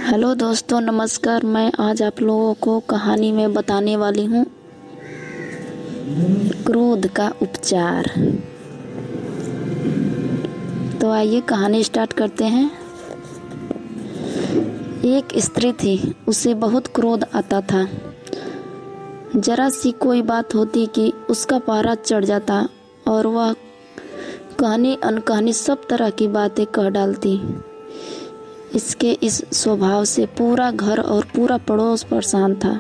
Hello दोस्तों, नमस्कार। मैं आज आप लोगों को कहानी में बताने वाली हूँ क्रोध का उपचार। तो आइए कहानी स्टार्ट करते हैं। एक स्त्री थी, उसे बहुत क्रोध आता था। जरा सी कोई बात होती कि उसका पारा चढ़ जाता और वह कहानी अनकहानी सब तरह की बातें कह डालती। इसके इस स्वभाव से पूरा घर और पूरा पड़ोस परेशान था।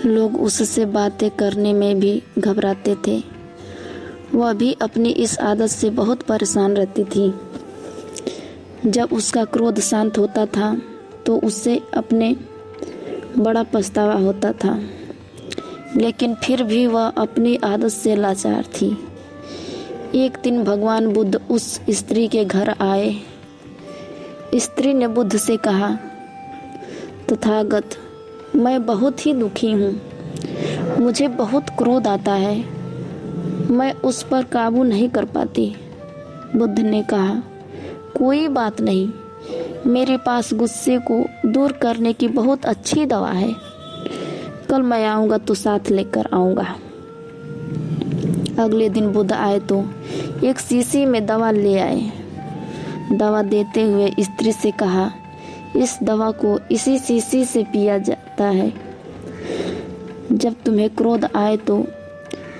लोग उससे बातें करने में भी घबराते थे। वह भी अपनी इस आदत से बहुत परेशान रहती थी। जब उसका क्रोध शांत होता था तो उससे अपने बड़ा पछतावा होता था, लेकिन फिर भी वह अपनी आदत से लाचार थी। एक दिन भगवान बुद्ध उस स्त्री के घर आए। स्त्री ने बुद्ध से कहा, तथागत, मैं बहुत ही दुखी हूँ। मुझे बहुत क्रोध आता है। मैं उस पर काबू नहीं कर पाती। बुद्ध ने कहा, कोई बात नहीं, मेरे पास गुस्से को दूर करने की बहुत अच्छी दवा है। कल मैं आऊँगा तो साथ लेकर आऊँगा। अगले दिन बुद्ध आए तो एक शीशी में दवा ले आए। दवा देते हुए स्त्री से कहा, इस दवा को इसी शीशी से पिया जाता है। जब तुम्हें क्रोध आए तो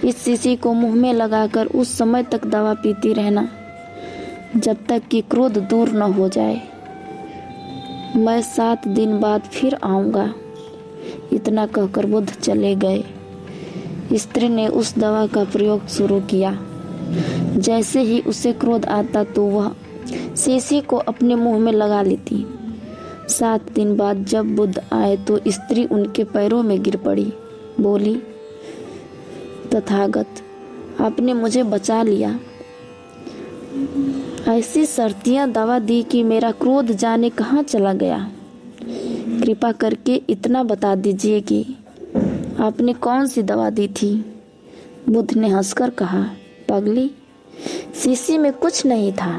इस शीशी को मुंह में लगाकर उस समय तक दवा पीती रहना, जब तक कि क्रोध दूर न हो जाए। मैं 7 दिन बाद फिर आऊँगा। इतना कहकर बुद्ध चले गए। स्त्री ने उस दवा का प्रयोग शुरू किया। जैसे ही उसे क्रोध आता तो वह शीशी को अपने मुंह में लगा लेती। 7 दिन बाद जब बुद्ध आए तो स्त्री उनके पैरों में गिर पड़ी। बोली, तथागत, आपने मुझे बचा लिया। ऐसी शर्तियाँ दवा दी कि मेरा क्रोध जाने कहाँ चला गया। कृपा करके इतना बता दीजिए कि आपने कौन सी दवा दी थी। बुद्ध ने हंसकर कहा, पगली, शीशी में कुछ नहीं था,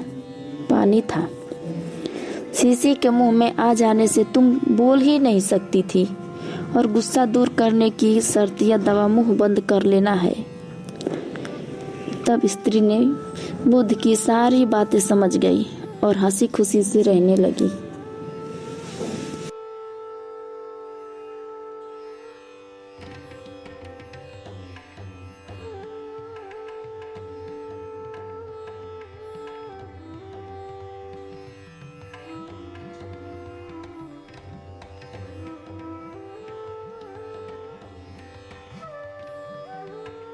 पानी था। शीशी के मुंह में आ जाने से तुम बोल ही नहीं सकती थी, और गुस्सा दूर करने की शर्त यह दवा मुंह बंद कर लेना है। तब स्त्री ने बुद्ध की सारी बातें समझ गई और हंसी खुशी से रहने लगी।